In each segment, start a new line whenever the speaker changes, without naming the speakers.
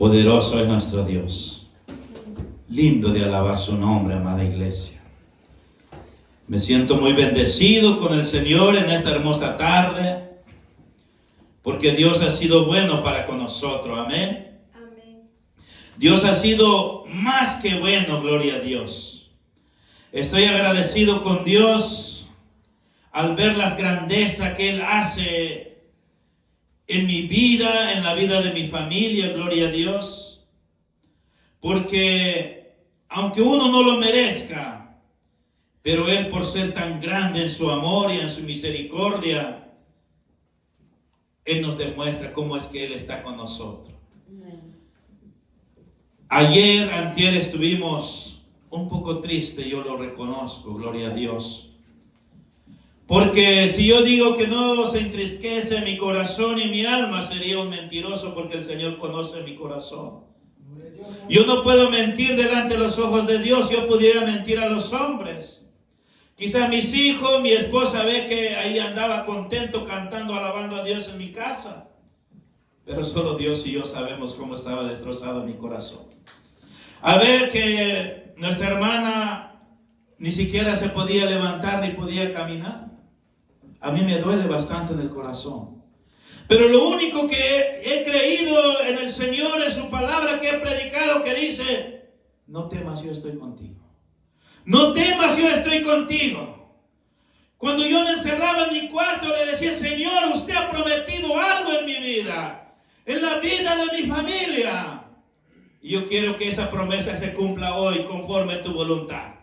Poderoso es nuestro Dios. Lindo de alabar su nombre, amada iglesia. Me siento muy bendecido con el Señor en esta hermosa tarde, porque Dios ha sido bueno para con nosotros. Amén.
Amén.
Dios ha sido más que bueno, gloria a Dios. Estoy agradecido con Dios al ver las grandezas que Él hace en mi vida, en la vida de mi familia, gloria a Dios. Porque aunque uno no lo merezca, pero Él, por ser tan grande en su amor y en su misericordia, Él nos demuestra cómo es que Él está con nosotros. Ayer, antier, estuvimos un poco tristes, yo lo reconozco, gloria a Dios. Porque si yo digo que no se entristece mi corazón y mi alma, sería un mentiroso, porque el Señor conoce mi corazón. Yo no puedo mentir delante de los ojos de Dios. Yo pudiera mentir a los hombres. Quizá mis hijos, mi esposa ve que ahí andaba contento, cantando, alabando a Dios en mi casa. Pero solo Dios y yo sabemos cómo estaba destrozado mi corazón. A ver que nuestra hermana ni siquiera se podía levantar ni podía caminar. A mí me duele bastante en el corazón. Pero lo único que he creído en el Señor, en su palabra que he predicado, que dice: no temas, yo estoy contigo. No temas, yo estoy contigo. Cuando yo me encerraba en mi cuarto, le decía: Señor, usted ha prometido algo en mi vida, en la vida de mi familia. Y yo quiero que esa promesa se cumpla hoy conforme a tu voluntad.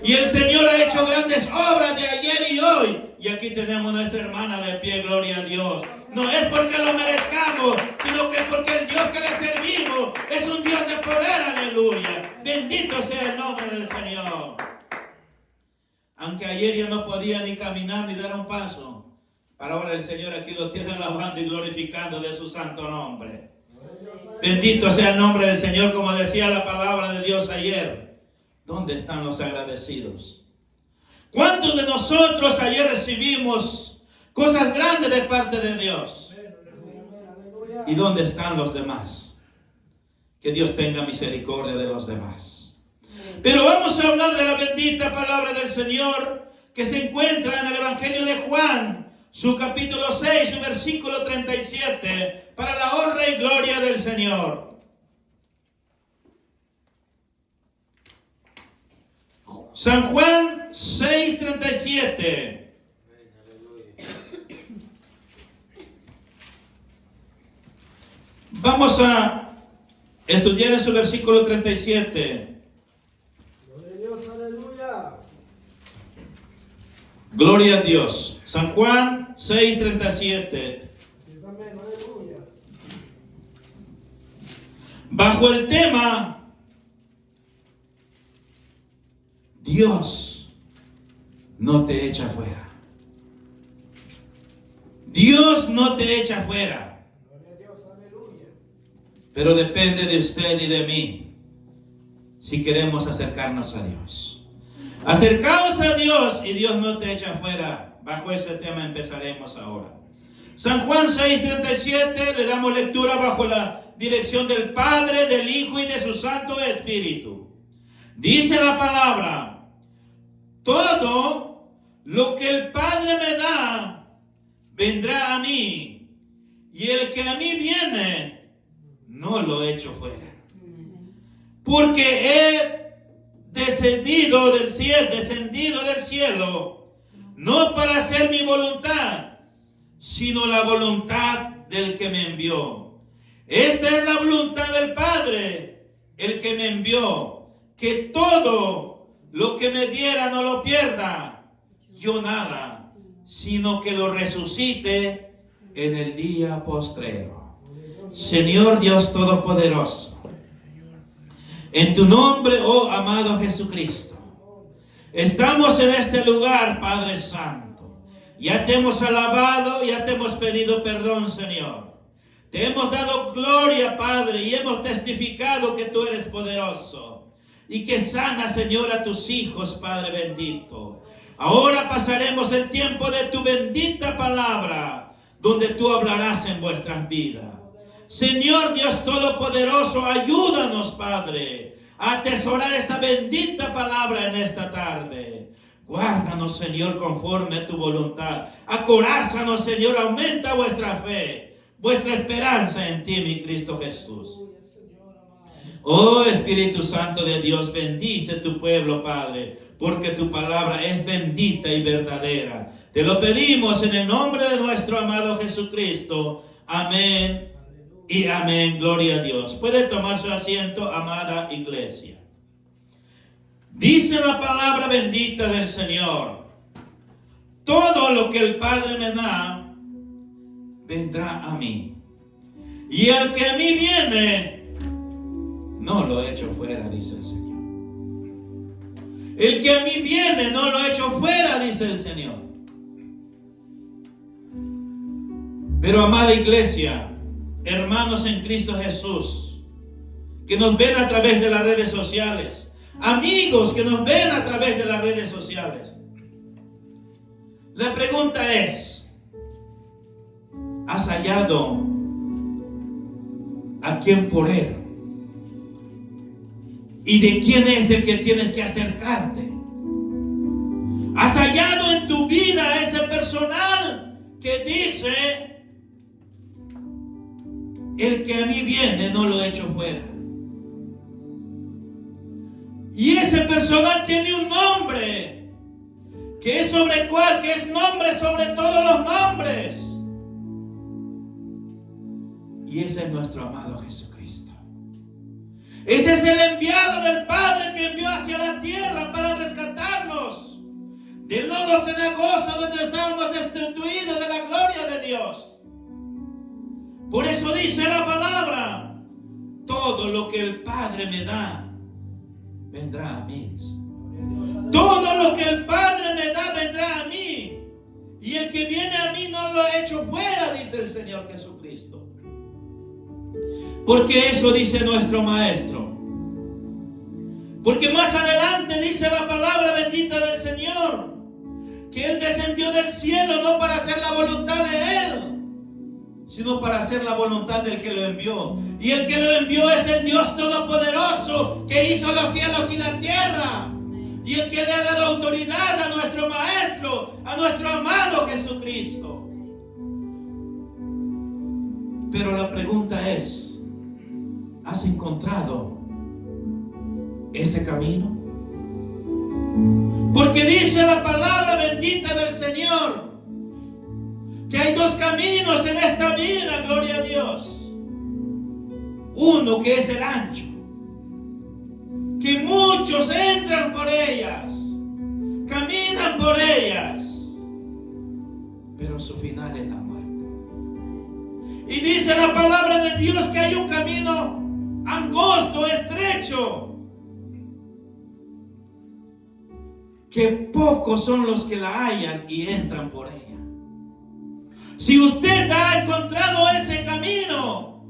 Y el Señor ha hecho grandes obras de ayer y hoy. Y aquí tenemos a nuestra hermana de pie, gloria a Dios. No es porque lo merezcamos, sino que es porque el Dios que le servimos es un Dios de poder, aleluya. Bendito sea el nombre del Señor. Aunque ayer ya no podía ni caminar ni dar un paso, para ahora el Señor aquí lo tiene alabando y glorificando de su santo nombre. Bendito sea el nombre del Señor, como decía la palabra de Dios ayer. ¿Dónde están los agradecidos? ¿Cuántos de nosotros ayer recibimos cosas grandes de parte de Dios? ¿Y dónde están los demás? Que Dios tenga misericordia de los demás. Pero vamos a hablar de la bendita palabra del Señor que se encuentra en el Evangelio de Juan, su capítulo 6, su versículo 37, para la honra y gloria del Señor. San Juan 6:37. Vamos a estudiar en su versículo 37.
Gloria a Dios, aleluya.
Gloria a Dios. San Juan 6:37.
Amén, aleluya.
Bajo el tema: Dios no te echa fuera. Dios no te echa fuera.
Gloria a Dios, aleluya.
Pero depende de usted y de mí si queremos acercarnos a Dios. Acercaos a Dios y Dios no te echa fuera. Bajo ese tema empezaremos ahora. San Juan 6:37, le damos lectura bajo la dirección del Padre, del Hijo y de su Santo Espíritu. Dice la palabra: todo lo que el Padre me da, vendrá a mí, y el que a mí viene, no lo echo fuera. Porque he descendido del cielo, no para hacer mi voluntad, sino la voluntad del que me envió. Esta es la voluntad del Padre, el que me envió, que todo lo que me diera no lo pierda yo nada, sino que lo resucite en el día postrero. Señor Dios Todopoderoso, en tu nombre, oh amado Jesucristo, estamos en este lugar, Padre Santo. Ya te hemos alabado, ya te hemos pedido perdón, Señor. Te hemos dado gloria, Padre, y hemos testificado que tú eres poderoso. Y que sana, Señor, a tus hijos, Padre bendito. Ahora pasaremos el tiempo de tu bendita palabra, donde tú hablarás en vuestras vidas. Señor Dios Todopoderoso, ayúdanos, Padre, a atesorar esta bendita palabra en esta tarde. Guárdanos, Señor, conforme a tu voluntad. Acorázanos, Señor, aumenta vuestra fe, vuestra esperanza en ti, mi Cristo Jesús. Oh Espíritu Santo de Dios, bendice tu pueblo, Padre, porque tu palabra es bendita y verdadera. Te lo pedimos en el nombre de nuestro amado Jesucristo. Amén y amén. Gloria a Dios. Puede tomar su asiento, amada iglesia. Dice la palabra bendita del Señor: todo lo que el Padre me da, vendrá a mí. Y el que a mí viene, no lo echo fuera, dice el Señor. El que a mí viene, no lo echo fuera, dice el Señor. Pero, amada iglesia, hermanos en Cristo Jesús, que nos ven a través de las redes sociales, amigos que nos ven a través de las redes sociales, la pregunta es: ¿has hallado a quién por él? ¿Y de quién es el que tienes que acercarte? ¿Has hallado en tu vida ese personal que dice: el que a mí viene, no lo echo fuera? Y ese personal tiene un nombre, que es nombre sobre todos los nombres. Y ese es nuestro amado Jesucristo. Ese es el enviado del Padre que envió hacia la tierra para rescatarnos del lodo cenagoso donde estábamos destituidos de la gloria de Dios. Por eso dice la palabra: todo lo que el Padre me da, vendrá a mí. Todo lo que el Padre me da, vendrá a mí. Y el que viene a mí, no lo echo fuera, dice el Señor Jesucristo. Porque eso dice nuestro Maestro. Porque más adelante dice la palabra bendita del Señor, que Él descendió del cielo no para hacer la voluntad de Él, sino para hacer la voluntad del que lo envió. Y el que lo envió es el Dios Todopoderoso, que hizo los cielos y la tierra. Y el que le ha dado autoridad a nuestro Maestro, a nuestro amado Jesucristo. Pero la pregunta es: ¿has encontrado ese camino? Porque dice la palabra bendita del Señor que hay dos caminos en esta vida, gloria a Dios. Uno que es el ancho, que muchos entran por ellas, caminan por ellas, pero su final es la muerte. Y dice la palabra de Dios que hay un camino angosto, estrecho, que pocos son los que la hallan y entran por ella. Si usted ha encontrado ese camino,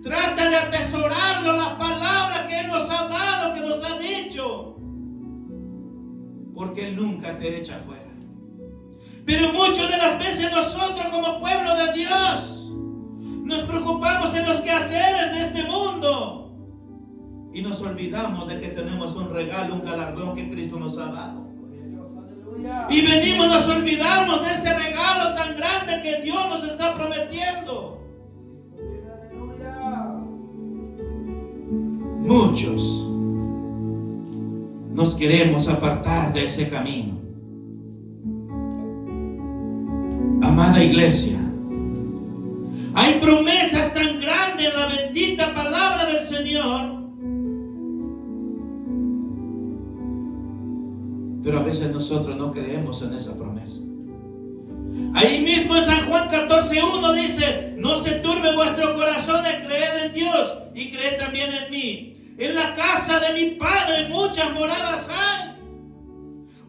trata de atesorarlo, las palabras que Él nos ha dado, que nos ha dicho, porque Él nunca te echa fuera. Pero muchas de las veces nosotros, como pueblo de Dios, nos preocupamos en los quehaceres de este mundo y nos olvidamos de que tenemos un regalo, un galardón que Cristo nos ha dado. Y nos olvidamos de ese regalo tan grande que Dios nos está prometiendo. Muchos nos queremos apartar de ese camino. Amada iglesia, hay promesas tan grandes en la bendita palabra del Señor, pero a veces nosotros no creemos en esa promesa. Ahí mismo en San Juan 14:1 dice: no se turbe vuestro corazón, creed en Dios y creed también en mí. En la casa de mi Padre muchas moradas hay.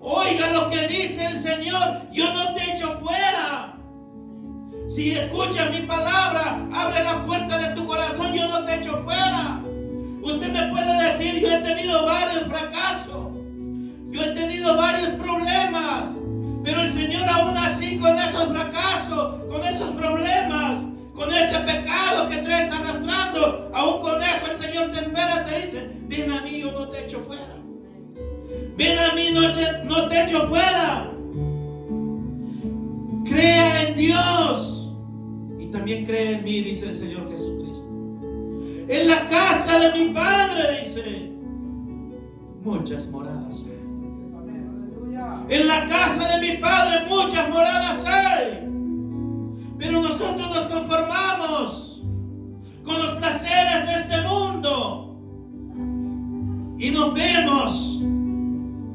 Oiga lo que dice el Señor: yo no te echo fuera. Si escuchas mi palabra, abre la puerta de tu corazón, yo no te echo fuera. Usted me puede decir: yo he tenido varios fracasos, yo he tenido varios problemas, pero el Señor aún así, con esos fracasos, con esos problemas, con ese pecado que traes arrastrando, aún con eso el Señor te espera, te dice, ven a mí, yo no te echo fuera. Ven a mí, no te echo fuera. Crea en Dios y también cree en mí, dice el Señor Jesucristo. En la casa de mi Padre, dice, muchas moradas hay. En la casa de mi Padre muchas moradas hay. Pero nosotros nos conformamos con los placeres de este mundo y nos vemos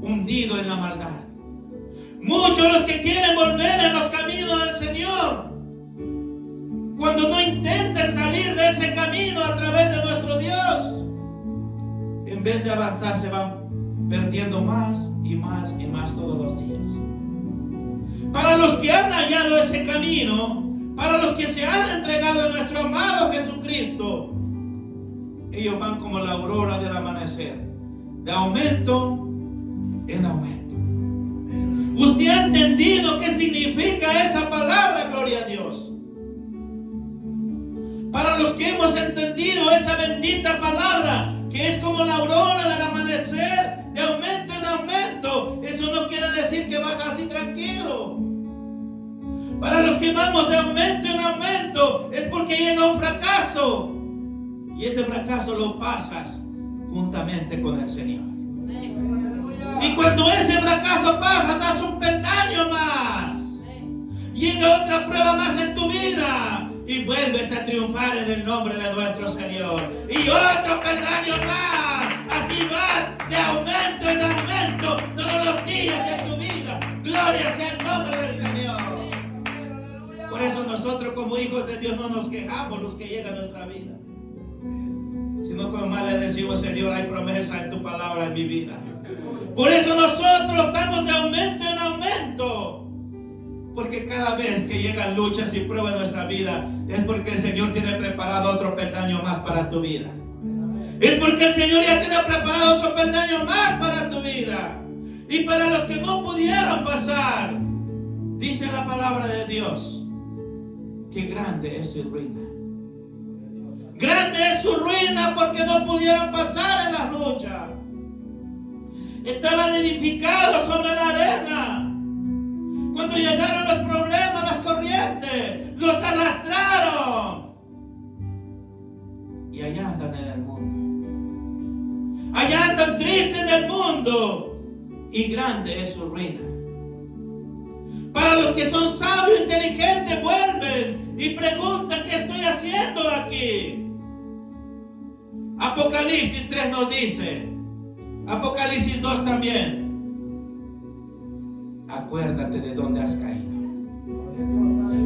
hundidos en la maldad. Muchos los que quieren volver en los caminos del Señor, cuando no intentan salir de ese camino a través de nuestro Dios, en vez de avanzar se van perdiendo más y más y más todos los días. Para los que han hallado ese camino, para los que se han entregado a nuestro amado Jesucristo, ellos van como la aurora del amanecer, de aumento en aumento. ¿Usted ha entendido qué significa esa palabra, gloria a Dios? Para los que hemos entendido esa bendita palabra, que es como la aurora del amanecer, de aumento en aumento, eso no quiere decir que vas así tranquilo. Para los que vamos de aumento en aumento, es porque llega un fracaso, y ese fracaso lo pasas juntamente con el Señor. Y cuando ese fracaso pasa, das un peldaño más. Llega otra prueba más en tu vida y vuelves a triunfar en el nombre de nuestro Señor. Y otro peldaño más. Así vas de aumento en aumento todos los días de tu vida. Gloria sea el nombre del Señor. Por eso nosotros como hijos de Dios no nos quejamos los que llegan a nuestra vida, sino como más le decimos, Señor, hay promesa en tu palabra en mi vida. Por eso nosotros estamos de aumento en aumento. Porque cada vez que llegan luchas y pruebas en nuestra vida, es porque el Señor tiene preparado otro peldaño más para tu vida. Es porque el Señor ya tiene preparado otro peldaño más para tu vida. Y para los que no pudieron pasar, dice la palabra de Dios, que grande es su ruina. Grande es su ruina porque no pudieron pasar en las luchas. Estaban edificados sobre la arena. Cuando llegaron los problemas, las corrientes, los arrastraron. Y allá andan en el mundo. Allá andan tristes en el mundo. Y grande es su ruina. Para los que son sabios e inteligentes, vuelven y preguntan, ¿qué estoy haciendo aquí? Apocalipsis 3 nos dice, Apocalipsis 2 también, acuérdate de dónde has caído.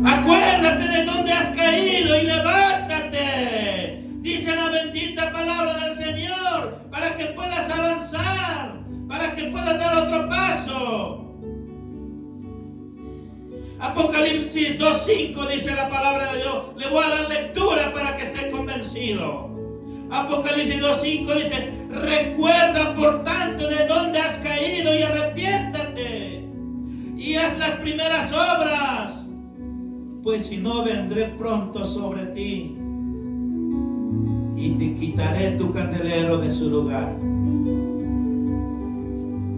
Acuérdate de dónde has caído y levántate. Dice la bendita palabra del Señor, para que puedas avanzar, para que puedas dar otro paso. Apocalipsis 2:5 dice la palabra de Dios. Le voy a dar lectura para que esté convencido. Apocalipsis 2:5 dice, recuerda por tanto de dónde has caído y arrepiéntate y haz las primeras obras, pues si no vendré pronto sobre ti y te quitaré tu candelero de su lugar,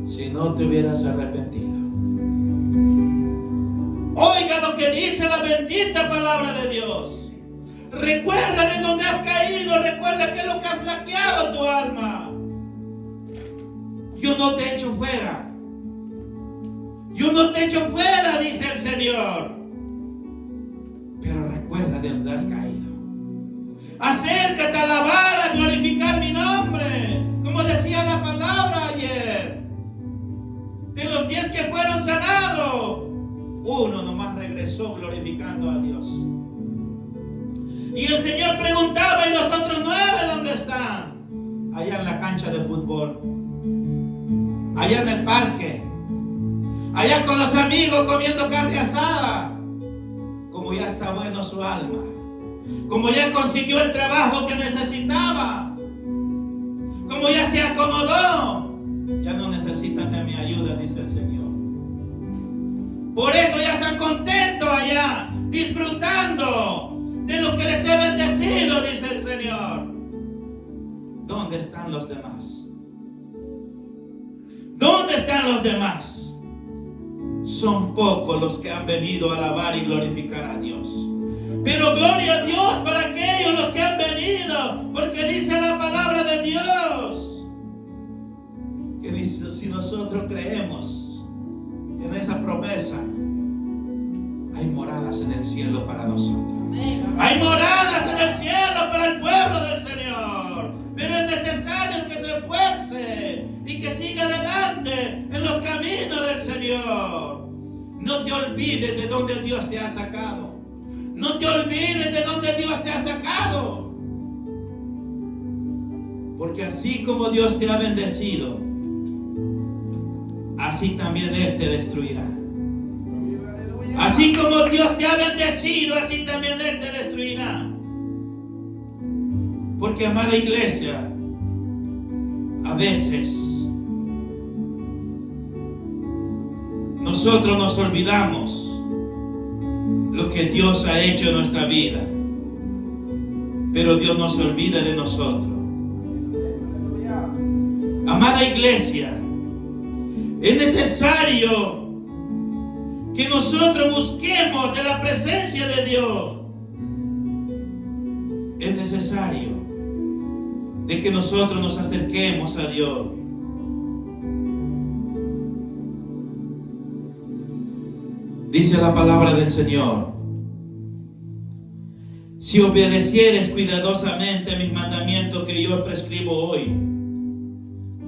si no te hubieras arrepentido. Oiga lo que dice la bendita palabra de Dios. Recuerda de dónde has caído, recuerda qué es lo que has flaqueado tu alma. Yo no te echo fuera. Yo no te echo fuera, dice el Señor. Pero recuerda de dónde has caído. Acércate a alabar, a glorificar mi nombre. Como decía la palabra ayer. De los 10 que fueron sanados, uno nomás regresó glorificando a Dios. Y el Señor preguntaba, ¿y los otros 9 dónde están? Allá en la cancha de fútbol, allá en el parque, allá con los amigos comiendo carne asada. Como ya está bueno su alma, como ya consiguió el trabajo que necesitaba, como ya se acomodó, ya no necesitan de mi ayuda, dice el Señor. Por eso ya están contentos allá, disfrutando de lo que les Señor. ¿Dónde están los demás? ¿Dónde están los demás? Son pocos los que han venido a alabar y glorificar a Dios. Pero gloria a Dios para aquellos los que han venido, porque dice la palabra de Dios, que dice, si nosotros creemos en esa promesa, hay moradas en el cielo para nosotros. Hay moradas en el cielo para el pueblo del Señor. Pero es necesario que se esfuerce y que siga adelante en los caminos del Señor. No te olvides de donde Dios te ha sacado. No te olvides de donde Dios te ha sacado. Porque así como Dios te ha bendecido, así también Él te destruirá. Así como Dios te ha bendecido, así también Él te destruirá. Porque, amada iglesia, a veces nosotros nos olvidamos lo que Dios ha hecho en nuestra vida, pero Dios no se olvida de nosotros. Amada iglesia, es necesario que nosotros busquemos de la presencia de Dios. Es necesario de que nosotros nos acerquemos a Dios. Dice la palabra del Señor: si obedecieres cuidadosamente mis mandamientos que yo prescribo hoy,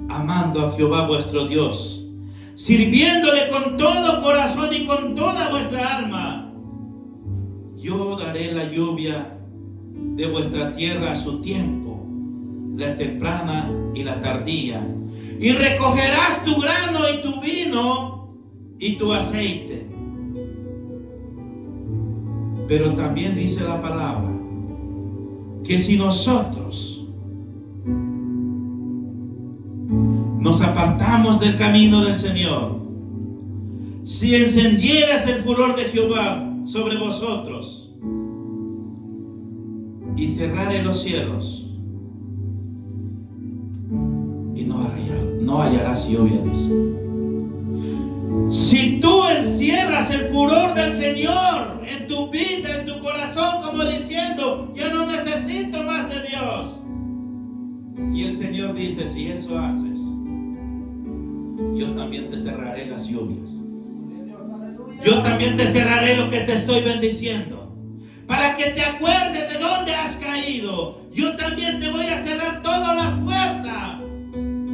amando a Jehová vuestro Dios, sirviéndole con todo corazón y con toda vuestra alma, yo daré la lluvia de vuestra tierra a su tiempo, la temprana y la tardía, y recogerás tu grano y tu vino y tu aceite. Pero también dice la palabra que si nosotros nos apartamos del camino del Señor, si encendieras el furor de Jehová sobre vosotros y cerrare los cielos, y no hallarás lluvia, dice. Si tú encierras el furor del Señor en tu vida, en tu corazón, como diciendo, yo no necesito más de Dios. Y el Señor dice, si eso haces, yo también te cerraré las lluvias. Yo también te cerraré lo que te estoy bendiciendo. Para que te acuerdes de dónde has caído. Yo también te voy a cerrar todas las puertas.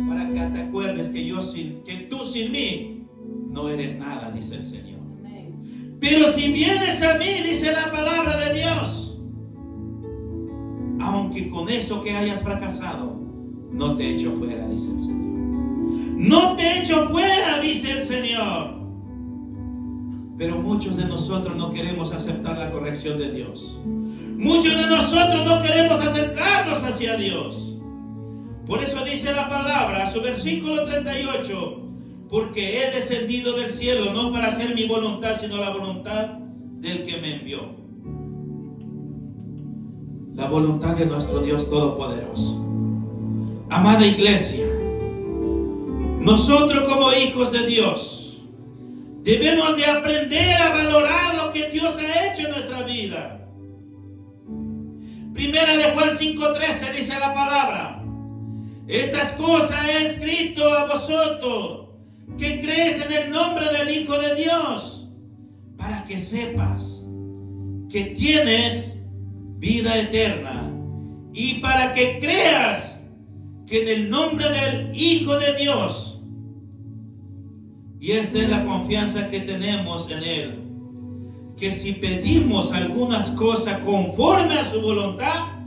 Para que te acuerdes que tú sin mí no eres nada, dice el Señor. Pero si vienes a mí, dice la palabra de Dios, aunque con eso que hayas fracasado, no te echo fuera, dice el Señor. No te echo fuera, dice el Señor. Pero muchos de nosotros no queremos aceptar la corrección de Dios. Muchos de nosotros no queremos acercarnos hacia Dios. Por eso dice la palabra, su versículo 38, porque he descendido del cielo no para hacer mi voluntad, sino la voluntad del que me envió. La voluntad de nuestro Dios Todopoderoso. Amada iglesia, nosotros como hijos de Dios debemos de aprender a valorar lo que Dios ha hecho en nuestra vida. Primera de Juan 5:13 dice la palabra: estas cosas he escrito a vosotros que crees en el nombre del Hijo de Dios, para que sepas que tienes vida eterna, y para que creas que en el nombre del Hijo de Dios. Y esta es la confianza que tenemos en Él, que si pedimos algunas cosas conforme a su voluntad,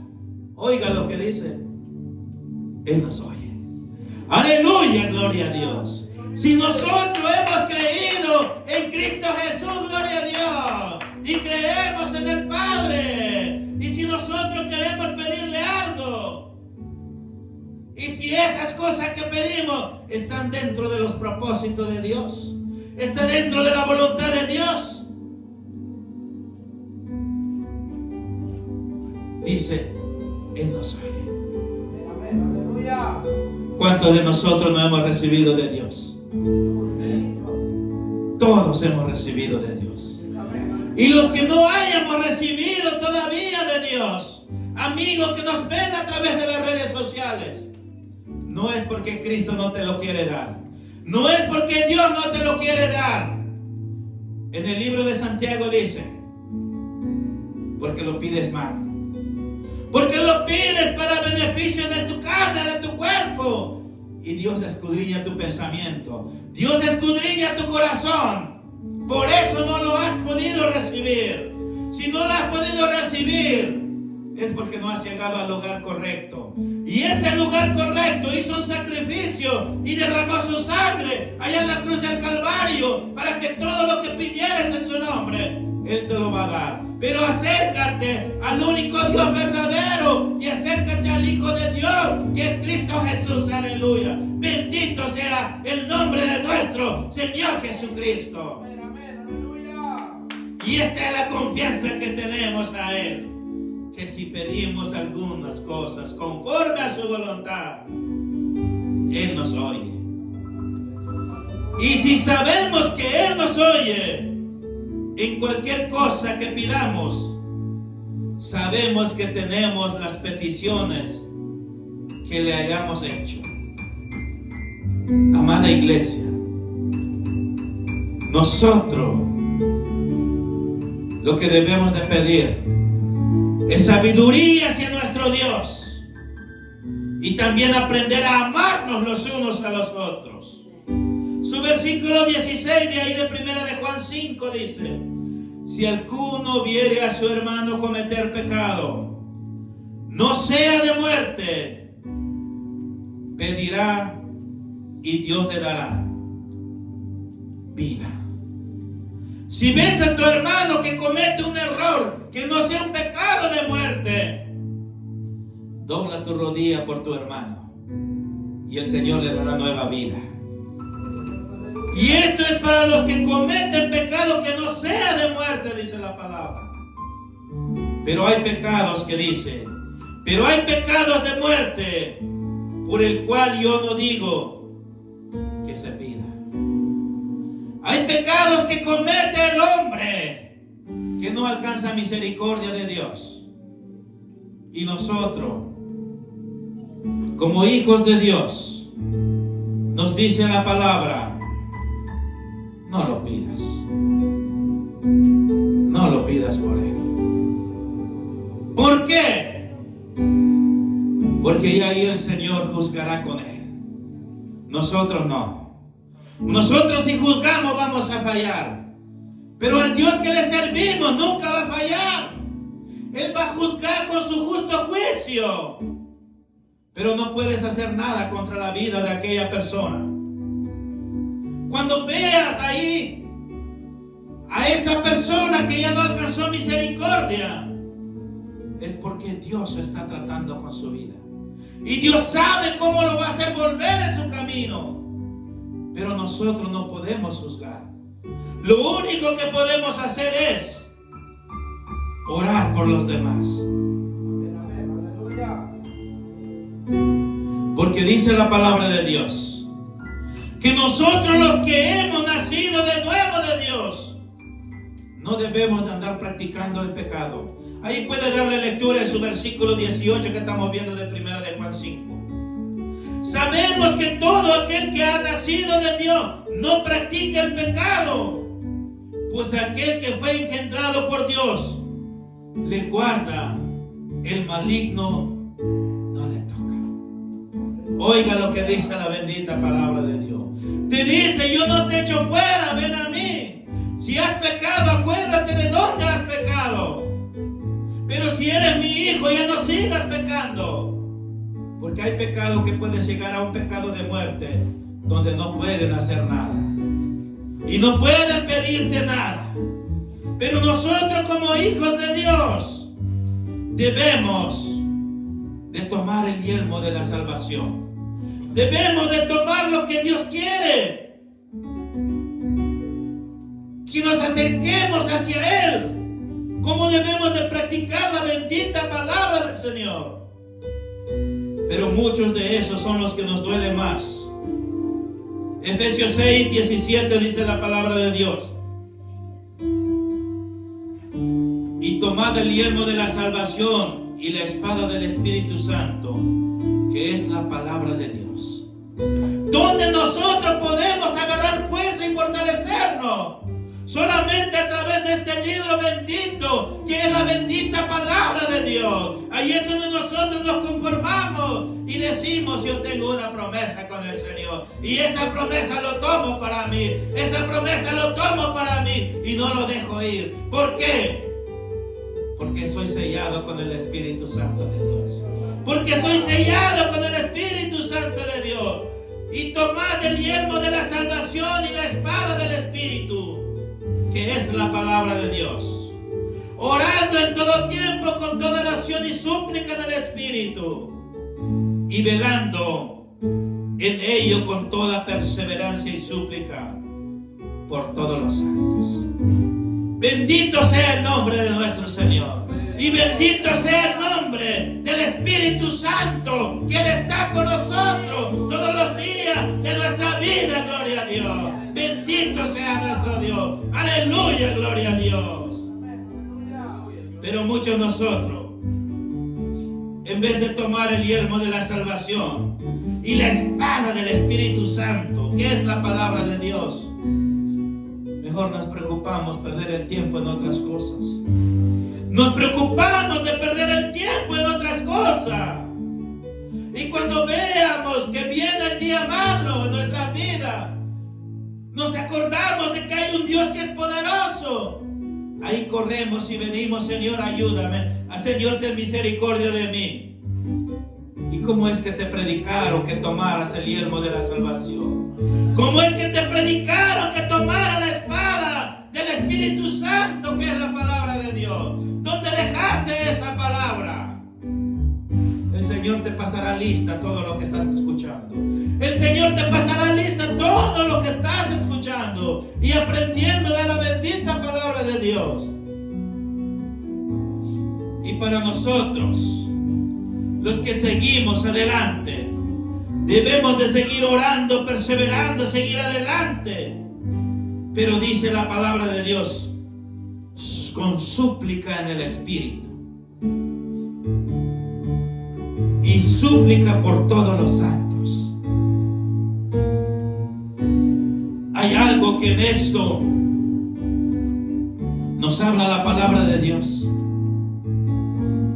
oiga lo que dice, Él nos oye. Aleluya, gloria a Dios. Si nosotros hemos creído en Cristo Jesús, gloria a Dios, y creemos en el Padre, y si nosotros queremos pedirle algo, y si esas cosas que pedimos están dentro de los propósitos de Dios, está dentro de la voluntad de Dios, dice, Él nos oye.
Amén. Aleluya.
¿Cuántos de nosotros no hemos recibido de Dios? Todos hemos recibido de Dios. Y los que no hayamos recibido todavía de Dios, amigos que nos ven a través de las redes sociales, no es porque Cristo no te lo quiere dar. No es porque Dios no te lo quiere dar. En el libro de Santiago dice, porque lo pides mal. Porque lo pides para beneficio de tu carne, de tu cuerpo. Y Dios escudriña tu pensamiento. Dios escudriña tu corazón. Por eso no lo has podido recibir. Si no lo has podido recibir, es porque no has llegado al lugar correcto. Y ese lugar correcto hizo un sacrificio y derramó su sangre allá en la cruz del Calvario para que todo lo que pidieres en su nombre, Él te lo va a dar. Pero acércate al único Dios verdadero y acércate al Hijo de Dios, que es Cristo Jesús. Aleluya. Bendito sea el nombre de nuestro Señor Jesucristo.
Amén. Aleluya.
Y esta es la confianza que tenemos a Él. Que si pedimos algunas cosas conforme a su voluntad, Él nos oye. Y si sabemos que Él nos oye en cualquier cosa que pidamos, sabemos que tenemos las peticiones que le hayamos hecho. Amada iglesia, nosotros lo que debemos de pedir es sabiduría hacia nuestro Dios y también aprender a amarnos los unos a los otros. Su versículo 16 de ahí de primera de Juan 5 dice: si alguno viere a su hermano cometer pecado, no sea de muerte, pedirá y Dios le dará vida. Si ves a tu hermano que comete un error, que no sea un pecado de muerte, dobla tu rodilla por tu hermano y el Señor le dará nueva vida. Y esto es para los que cometen pecado que no sea de muerte, dice la palabra. Pero hay pecados que dice, pero hay pecados de muerte por el cual yo no digo que se pida. Hay pecados que comete el hombre que no alcanza misericordia de Dios. Y nosotros, como hijos de Dios, nos dice la palabra: no lo pidas. No lo pidas por Él. ¿Por qué? Porque ahí el Señor juzgará con Él. Nosotros no. Nosotros si juzgamos vamos a fallar. Pero el Dios que le servimos nunca va a fallar. Él va a juzgar con su justo juicio. Pero no puedes hacer nada contra la vida de aquella persona. Cuando veas ahí a esa persona que ya no alcanzó misericordia, es porque Dios está tratando con su vida. Y Dios sabe cómo lo va a hacer volver en su camino. Pero nosotros no podemos juzgar. Lo único que podemos hacer es orar por los demás. Porque dice la palabra de Dios que nosotros los que hemos nacido de nuevo de Dios no debemos de andar practicando el pecado. Ahí puede darle lectura en su versículo 18 que estamos viendo de primera de Juan 5. Sabemos que todo aquel que ha nacido de Dios no practica el pecado, pues aquel que fue engendrado por Dios le guarda, el maligno no le toca. Oiga lo que dice la bendita palabra de Dios. Te dice: yo no te echo fuera, ven a mí. Si has pecado, acuérdate de dónde has pecado. Pero si eres mi hijo, ya no sigas pecando. Porque hay pecado que puede llegar a un pecado de muerte, donde no pueden hacer nada. Y no pueden pedirte nada. Pero nosotros como hijos de Dios, debemos de tomar el yelmo de la salvación. Debemos de tomar lo que Dios quiere. Que nos acerquemos hacia Él. Como debemos de practicar la bendita palabra del Señor. Pero muchos de esos son los que nos duele más. Efesios 6:17 dice la palabra de Dios: y tomad el yelmo de la salvación y la espada del Espíritu Santo, que es la palabra de Dios. ¿Dónde nosotros podemos agarrar fuerza y fortalecernos? Solamente a través de este libro bendito, que es la bendita palabra de Dios. Ahí es donde nosotros nos conformamos y decimos: yo tengo una promesa con el Señor, y esa promesa lo tomo para mí, esa promesa lo tomo para mí, y no lo dejo ir. ¿Por qué? Porque soy sellado con el Espíritu Santo de Dios. Porque soy sellado con el Espíritu Santo de Dios. Y tomad el yelmo de la salvación y la espada del Espíritu, que es la palabra de Dios, orando en todo tiempo con toda oración y súplica en el Espíritu, y velando en ello con toda perseverancia y súplica por todos los santos. Bendito sea el nombre de nuestro Señor, y bendito sea el nombre del Espíritu Santo, que Él está con nosotros todos los días de nuestra vida. Gloria a Dios. Bendito sea nuestro Dios. Aleluya, gloria a Dios. Pero muchos de nosotros, en vez de tomar el yelmo de la salvación y la espada del Espíritu Santo, que es la palabra de Dios, mejor nos preocupamos perder el tiempo en otras cosas. Nos preocupamos de perder el tiempo en otras cosas. Y cuando veamos que viene el día malo en nuestra vida, nos acordamos de que hay un Dios que es poderoso. Ahí corremos y venimos: Señor, ayúdame. Señor, ten misericordia de mí. ¿Y cómo es que te predicaron que tomaras el yelmo de la salvación? ¿Cómo es que te predicaron que tomaras la espada del Espíritu Santo, que es la palabra de Dios? ¿Dónde dejaste esta palabra? El Señor te pasará lista todo lo que estás escuchando. El Señor te pasará lista todo lo que estás escuchando y aprendiendo de la bendita palabra de Dios. Y para nosotros, los que seguimos adelante, debemos de seguir orando, perseverando, seguir adelante. Pero dice la palabra de Dios: con súplica en el Espíritu y súplica por todos los santos. Hay algo que en esto nos habla la palabra de Dios,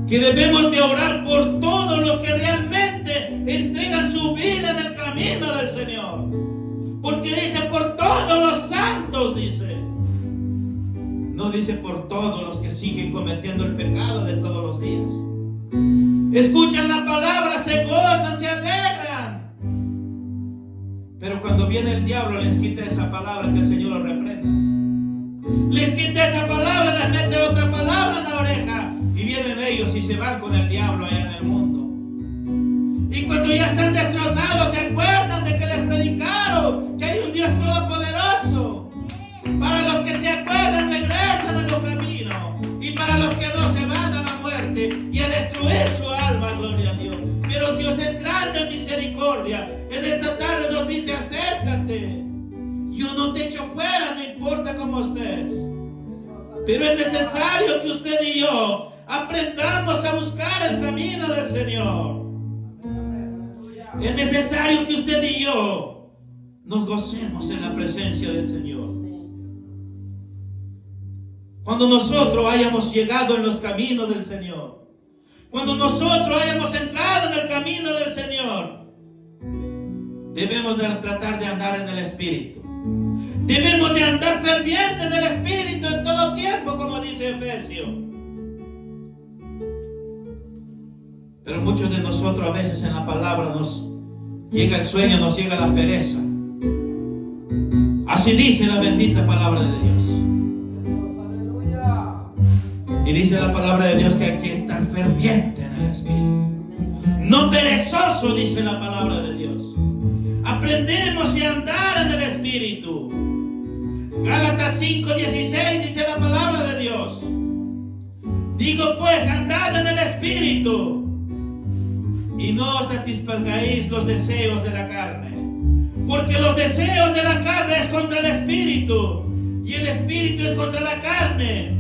que debemos de orar por todos los que realmente entregan su vida en el camino del Señor. Porque dice: por todos los santos, dice. No dice por todos los que siguen cometiendo el pecado de todos los días. Escuchan la palabra, se gozan, se alegran. Pero cuando viene el diablo, les quita esa palabra, que el Señor lo reprenda. Les quita esa palabra, les mete otra palabra en la oreja, y vienen ellos y se van con el diablo allá en el mundo. Y cuando ya están destrozados, se acuerdan de que les predicaron que hay un Dios todopoderoso. Para los que se acuerdan, regresan a los caminos. Y para los que no, se van a la muerte y a destruir su alma. Gloria a Dios. Pero Dios es grande en misericordia. En esta tarde nos dice: acércate. Yo no te echo fuera, no importa cómo estés. Pero es necesario que usted y yo aprendamos a buscar el camino del Señor. Es necesario que usted y yo nos gocemos en la presencia del Señor. Cuando nosotros hayamos llegado en los caminos del Señor, cuando nosotros hayamos entrado en el camino del Señor, debemos de tratar de andar en el Espíritu. Debemos de andar fervientes en el Espíritu en todo tiempo, como dice Efesios. Pero muchos de nosotros a veces en la palabra nos llega el sueño, nos llega la pereza. Así dice la bendita palabra de Dios. Y dice la palabra de Dios que hay que estar ferviente en el Espíritu, no perezoso, dice la palabra de Dios. Aprendemos a andar en el Espíritu. Gálatas 5:16 dice la palabra de Dios: digo pues, andad en el Espíritu, y no satisfagáis los deseos de la carne. Porque los deseos de la carne es contra el espíritu, y el espíritu es contra la carne,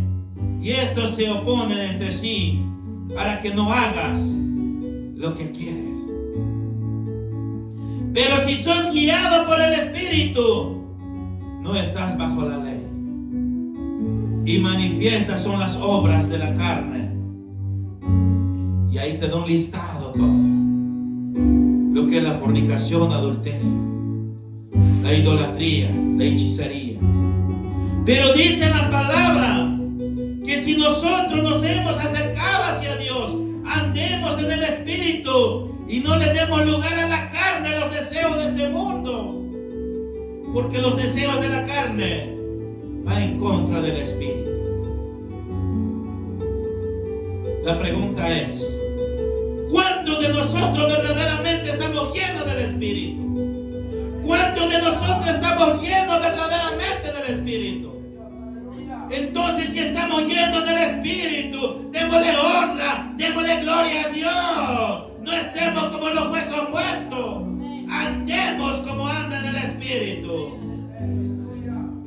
y estos se oponen entre sí para que no hagas lo que quieres. Pero si sos guiado por el espíritu, no estás bajo la ley. Y manifiestas son las obras de la carne. Y ahí te da un listado todo. Lo que es la fornicación, adulterio, la idolatría, la hechicería. Pero dice la palabra que si nosotros nos hemos acercado hacia Dios, andemos en el espíritu y no le demos lugar a la carne, a los deseos de este mundo. Porque los deseos de la carne van en contra del espíritu. La pregunta es, ¿cuántos de nosotros verdaderamente estamos llenos del espíritu? ¿Cuántos de nosotros estamos llenos verdaderamente del espíritu? Entonces, si estamos llenos del espíritu, démosle honra, démosle gloria a Dios. No estemos como los huesos muertos. Andemos como anda en el espíritu.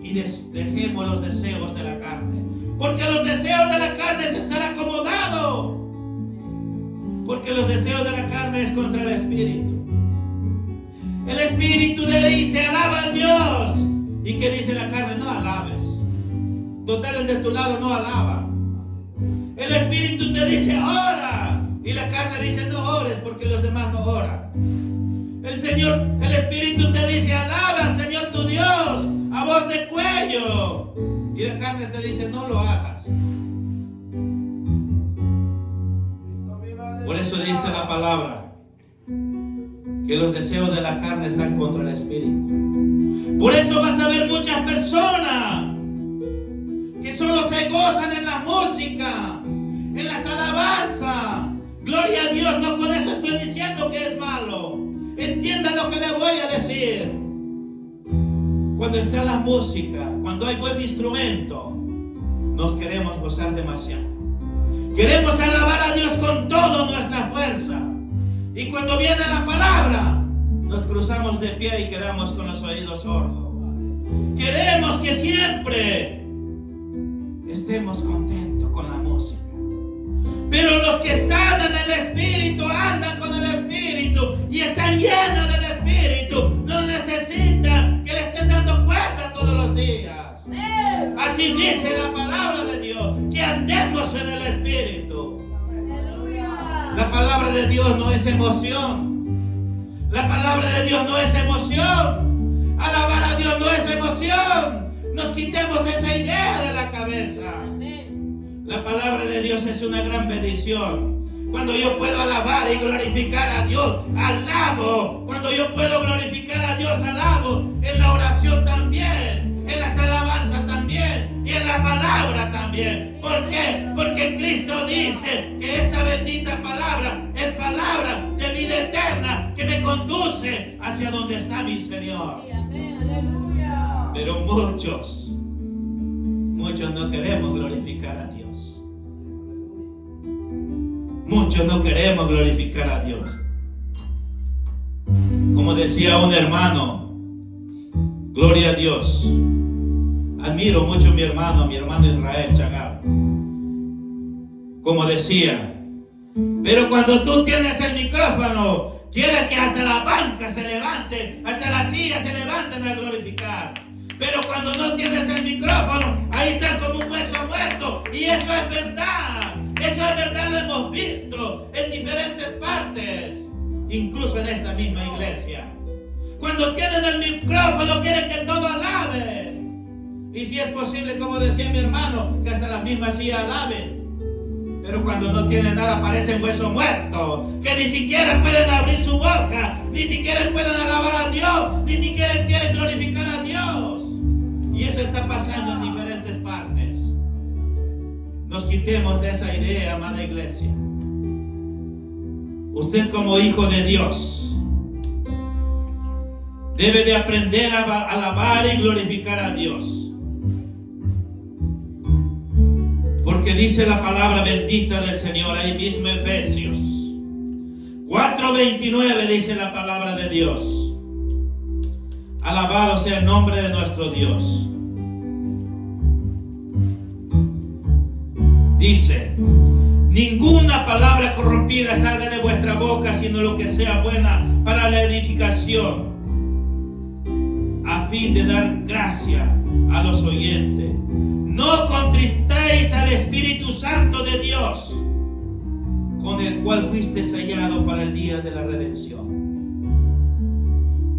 Y dejemos los deseos de la carne. Porque los deseos de la carne se están acomodados. Porque los deseos de la carne es contra el espíritu. El espíritu te dice, alaba a Dios. ¿Y qué dice la carne? No alabes. Total, el de tu lado no alaba. El espíritu te dice, ora. Y la carne dice, no ores porque los demás no oran. El espíritu te dice, alaba al Señor tu Dios a voz de cuello. Y la carne te dice, no lo hagas. Por eso dice la palabra que los deseos de la carne están contra el espíritu. Por eso vas a ver muchas personas que solo se gozan en la música, en las alabanzas. Gloria a Dios, no con eso estoy diciendo que es malo. Entiendan lo que le voy a decir. Cuando está la música, cuando hay buen instrumento, nos queremos gozar demasiado. Queremos alabar a Dios con toda nuestra fuerza. Y cuando viene la palabra, nos cruzamos de pie y quedamos con los oídos sordos. Queremos que siempre estemos contentos con la música. Pero los que están en el espíritu andan con el espíritu y están llenos del espíritu. No necesitan que le estén dando cuenta todos los días. Así dice la palabra de Dios, que andemos en el espíritu. La palabra de Dios no es emoción. La palabra de Dios no es emoción. Alabar a Dios no es emoción. Nos quitemos esa idea de la cabeza. La palabra de Dios es una gran bendición. Cuando yo puedo alabar y glorificar a Dios, alabo. Cuando yo puedo glorificar a Dios, alabo. En la oración también, en las alabanzas también, y en la palabra también. ¿Por qué? Porque Cristo dice que esta bendita palabra es palabra de vida eterna que me conduce hacia donde está mi Señor. Pero muchos no queremos glorificar a Dios. Muchos no queremos glorificar a Dios. Como decía un hermano, gloria a Dios. Admiro mucho a mi hermano Israel Chagall. Como decía, pero cuando tú tienes el micrófono, quieres que hasta la banca se levante, hasta la silla se levanten a glorificar. Pero cuando no tienes el micrófono, ahí estás como un hueso muerto. Y eso es verdad. Eso es verdad, lo hemos visto en diferentes partes. Incluso en esta misma iglesia. Cuando tienen el micrófono, quieren que todo alabe. Y si es posible, como decía mi hermano, que hasta las mismas sillas alaben. Pero cuando no tienen nada, parecen huesos muertos. Que ni siquiera pueden abrir su boca. Ni siquiera pueden alabar a Dios. Ni siquiera quieren glorificar a Dios. Y eso está pasando en diferentes partes. Nos quitemos de esa idea, amada iglesia. Usted como hijo de Dios debe de aprender a alabar y glorificar a Dios. Porque dice la palabra bendita del Señor, ahí mismo Efesios 4:29 dice la palabra de Dios. Alabado sea el nombre de nuestro Dios. Dice: ninguna palabra corrompida salga de vuestra boca, sino lo que sea buena para la edificación, a fin de dar gracia a los oyentes. No contristéis al Espíritu Santo de Dios, con el cual fuiste sellado para el día de la redención.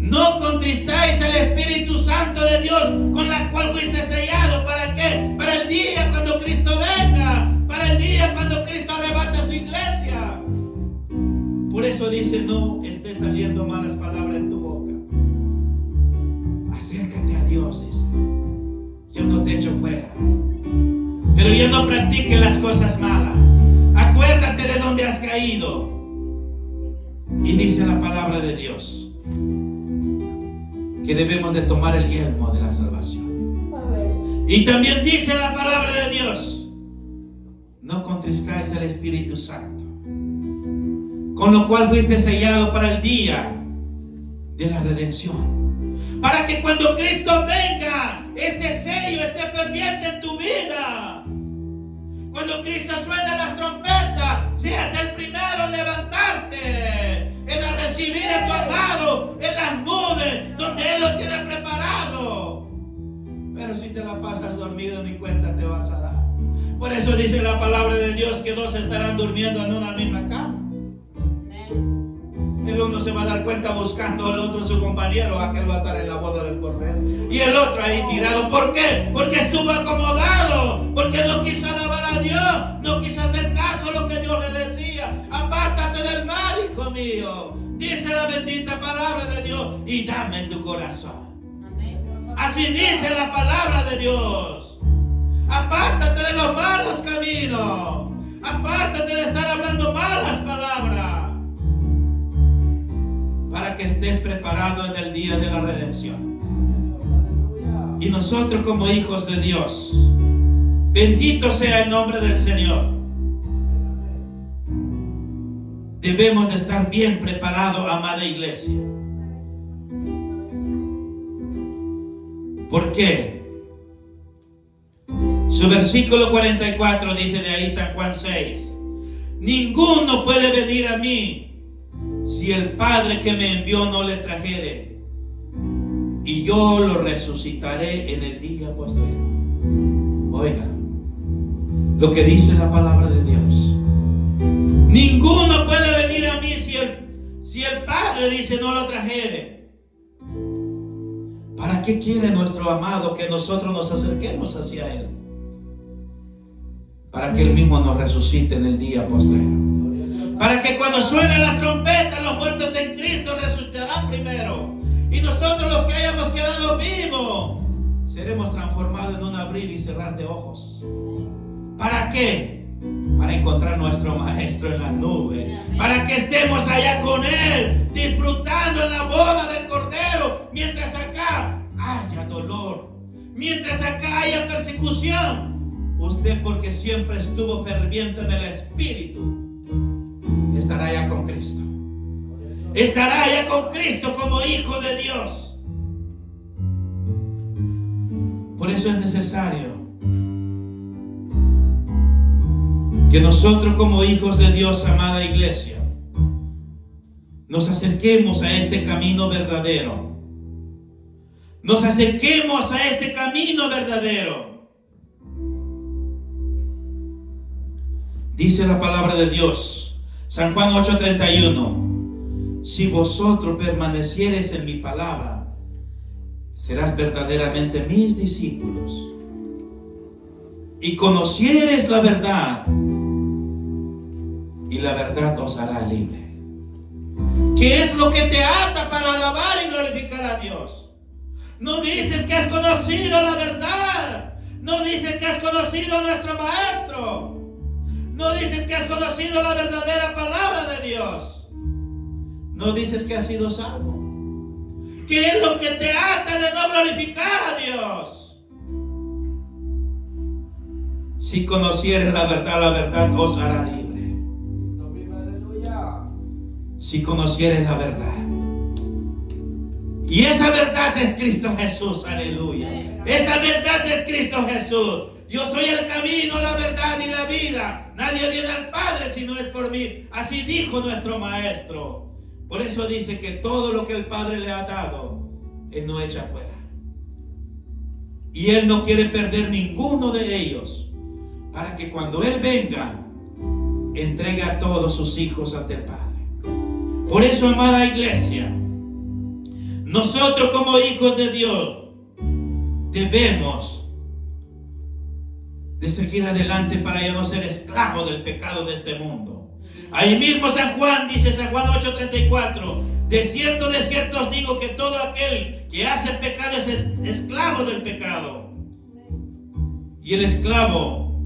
No contristéis al Espíritu Santo de Dios, con el cual fuiste sellado. ¿Para qué? Para el día cuando Cristo venga, para el día cuando Cristo arrebata su iglesia. Por eso dice: no esté saliendo malas palabras en tu boca. Acércate a Dios, dice. Yo no te echo fuera, pero ya no practiques las cosas malas. Acuérdate de dónde has caído. Y dice la palabra de Dios que debemos de tomar el yelmo de la salvación. Y también dice la palabra de Dios: no contristáis al Espíritu Santo, con lo cual fuiste sellado para el día de la redención, para que cuando Cristo venga, ese sello esté ferviente en tu vida. Cuando Cristo suene las trompetas, seas el primero en levantarte, en recibir a tu amado en las nubes donde Él lo tiene preparado. Pero si te la pasas dormido, ni cuenta te vas a dar. Por eso dice la palabra de Dios que dos estarán durmiendo en una misma cama. El uno se va a dar cuenta buscando al otro su compañero, aquel va a estar en la boda del Cordero, y el otro ahí tirado. ¿Por qué? Porque estuvo acomodado, porque no quiso alabar a Dios, no quiso hacer caso a lo que Dios le decía. Apártate del mal, hijo mío, dice la bendita palabra de Dios, y dame tu corazón. Así dice la palabra de Dios. Apártate de los malos caminos, apártate de estar hablando malas palabras, para que estés preparado en el día de la redención. Y nosotros, como hijos de Dios, bendito sea el nombre del Señor, debemos de estar bien preparados, amada iglesia. ¿Por qué? Su versículo 44 dice de ahí, San Juan 6: ninguno puede venir a mí si el Padre que me envió no le trajere, y yo lo resucitaré en el día postrero. Oiga lo que dice la palabra de Dios. Ninguno puede venir a mí si el Padre, dice, no lo trajere. ¿Para qué quiere nuestro amado que nosotros nos acerquemos hacia Él? Para que Él mismo nos resucite en el día postrero. Para que cuando suene la trompeta, los muertos en Cristo resucitarán primero. Y nosotros, los que hayamos quedado vivos, seremos transformados en un abrir y cerrar de ojos. ¿Para qué? Para encontrar nuestro Maestro en las nubes. Para que estemos allá con Él, disfrutando en la boda del Cordero. Mientras acá haya dolor, mientras acá haya persecución, usted, porque siempre estuvo ferviente en el Espíritu, estará allá con Cristo. Estará allá con Cristo como hijo de Dios. Por eso es necesario que nosotros, como hijos de Dios, amada iglesia, nos acerquemos a este camino verdadero. Nos acerquemos a este camino verdadero. Dice la palabra de Dios, San Juan 8:31: si vosotros permaneciereis en mi palabra, serás verdaderamente mis discípulos, y conociereis la verdad, y la verdad os hará libre. ¿Qué es lo que te ata para alabar y glorificar a Dios? No dices que has conocido la verdad, no dices que has conocido a nuestro Maestro, no dices que has conocido la verdadera palabra de Dios, no dices que has sido salvo. ¿Qué es lo que te ata de no glorificar a Dios? Si conocieres la verdad os hará libre. si conocieres la verdad. Y esa verdad es Cristo Jesús, aleluya. Esa verdad es Cristo Jesús. Yo soy el camino, la verdad y la vida. Nadie viene al Padre si no es por mí. Así dijo nuestro Maestro. Por eso dice que todo lo que el Padre le ha dado, Él no echa fuera. Y Él no quiere perder ninguno de ellos, para que cuando Él venga, entregue a todos sus hijos ante el Padre. Por eso, amada iglesia, nosotros como hijos de Dios debemos de seguir adelante para ya no ser esclavos del pecado de este mundo. Ahí mismo San Juan dice, San Juan 8:34, de cierto os digo que todo aquel que hace pecado es esclavo del pecado. Y el esclavo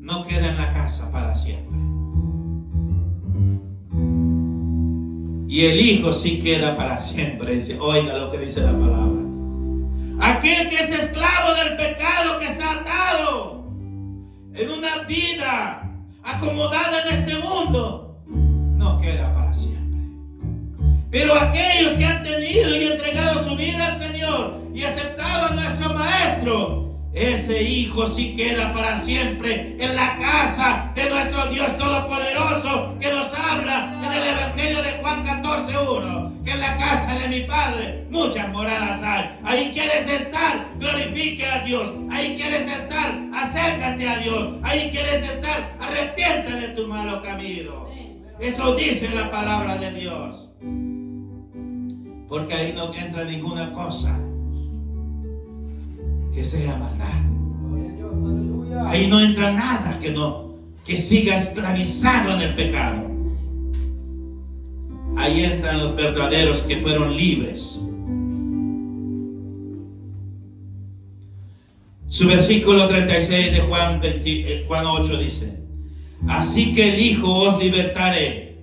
no queda en la casa para siempre. Y el hijo sí queda para siempre. Dice, oiga lo que dice la palabra. Aquel que es esclavo del pecado, que está atado en una vida acomodada en este mundo, no queda para siempre. Pero aquellos que han tenido y entregado su vida al Señor y aceptado a nuestro Maestro, ese hijo sí queda para siempre en la casa de nuestro Dios Todopoderoso, que nos habla en el Evangelio de Juan 14:1, que en la casa de mi Padre muchas moradas hay. Ahí quieres estar, glorifique a Dios. Ahí quieres estar, acércate a Dios. Ahí quieres estar, arrepiente de tu malo camino. Eso dice la palabra de Dios. Porque ahí no entra ninguna cosa que sea maldad. Ahí no entra nada que siga esclavizado en el pecado. Ahí entran los verdaderos que fueron libres. Su versículo 36 de Juan 8 dice: así que el Hijo os libertaré.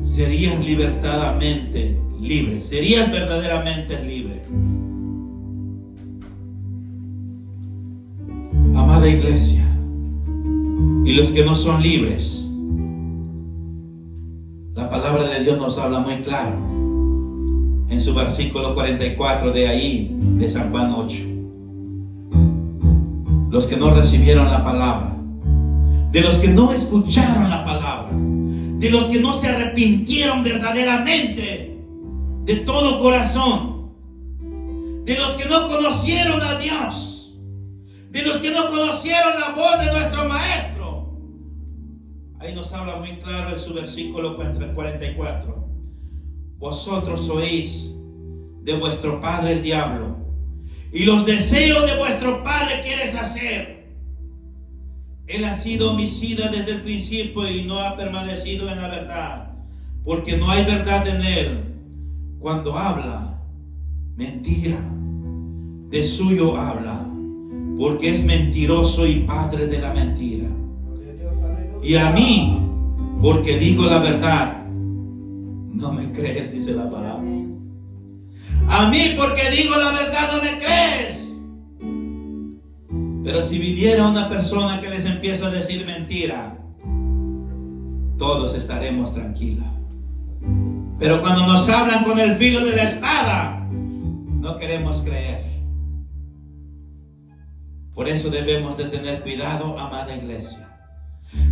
Serías libertadamente libre. Serías verdaderamente libre. Amada iglesia, y los que no son libres, la palabra de Dios nos habla muy claro en su versículo 44 de ahí, de San Juan 8. Los que no recibieron la palabra, de los que no escucharon la palabra, de los que no se arrepintieron verdaderamente de todo corazón, de los que no conocieron a Dios, de los que no conocieron la voz de nuestro Maestro. Ahí nos habla muy claro en su versículo 44. Vosotros sois de vuestro padre el diablo, y los deseos de vuestro padre quieres hacer. Él ha sido homicida desde el principio y no ha permanecido en la verdad, porque no hay verdad en él. Cuando habla mentira, de suyo habla, porque es mentiroso y padre de la mentira. Y a mí, porque digo la verdad, no me crees, dice la palabra. A mí, porque digo la verdad, no me crees. Pero si viniera una persona que les empieza a decir mentira, todos estaremos tranquilos. Pero cuando nos hablan con el filo de la espada, no queremos creer. Por eso debemos de tener cuidado, amada iglesia.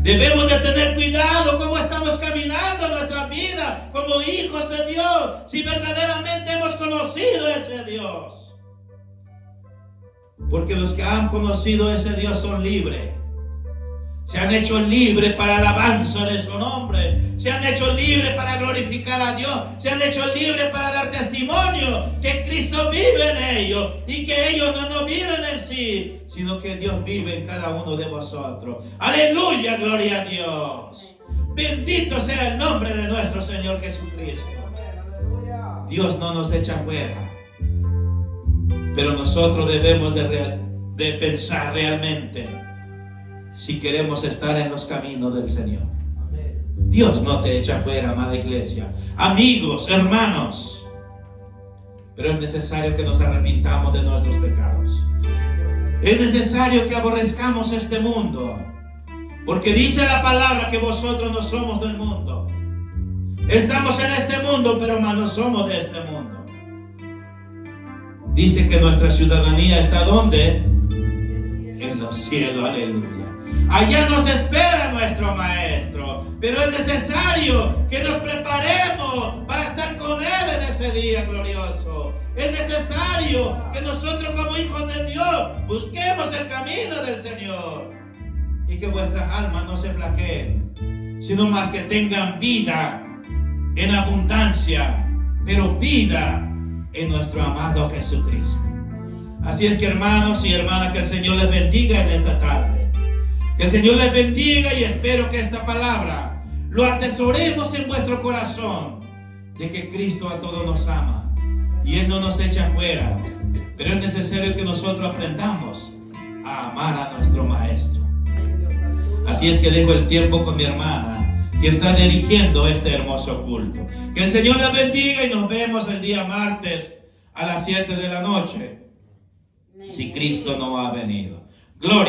Debemos de tener cuidado cómo estamos caminando en nuestra vida como hijos de Dios, si verdaderamente hemos conocido a ese Dios. Porque los que han conocido a ese Dios son libres. Se han hecho libres para alabanza de su nombre. Se han hecho libres para glorificar a Dios. Se han hecho libres para dar testimonio que Cristo vive en ellos y que ellos no viven en sí, sino que Dios vive en cada uno de vosotros. Aleluya, gloria a Dios. Bendito sea el nombre de nuestro Señor Jesucristo. Dios no nos echa fuera, pero nosotros debemos de pensar realmente si queremos estar en los caminos del Señor. Dios no te echa fuera, amada iglesia, amigos, hermanos, pero es necesario que nos arrepintamos de nuestros pecados. Es necesario que aborrezcamos este mundo, porque dice la palabra que vosotros no somos del mundo. Estamos en este mundo, pero no somos de este mundo. Dice que nuestra ciudadanía está ¿dónde? En los cielos, aleluya. Allá nos espera nuestro Maestro, pero es necesario que nos preparemos para estar con Él en ese día glorioso. Es necesario que nosotros como hijos de Dios busquemos el camino del Señor y que vuestras almas no se flaqueen, sino más que tengan vida en abundancia, pero vida en nuestro amado Jesucristo. Así es que hermanos y hermanas, que el Señor les bendiga en esta tarde. Que el Señor les bendiga y espero que esta palabra lo atesoremos en vuestro corazón, de que Cristo a todos nos ama y Él no nos echa fuera, pero es necesario que nosotros aprendamos a amar a nuestro Maestro. Así es que dejo el tiempo con mi hermana que está dirigiendo este hermoso culto. Que el Señor les bendiga y nos vemos el día martes a las 7 de la noche, si Cristo no ha venido. Gloria.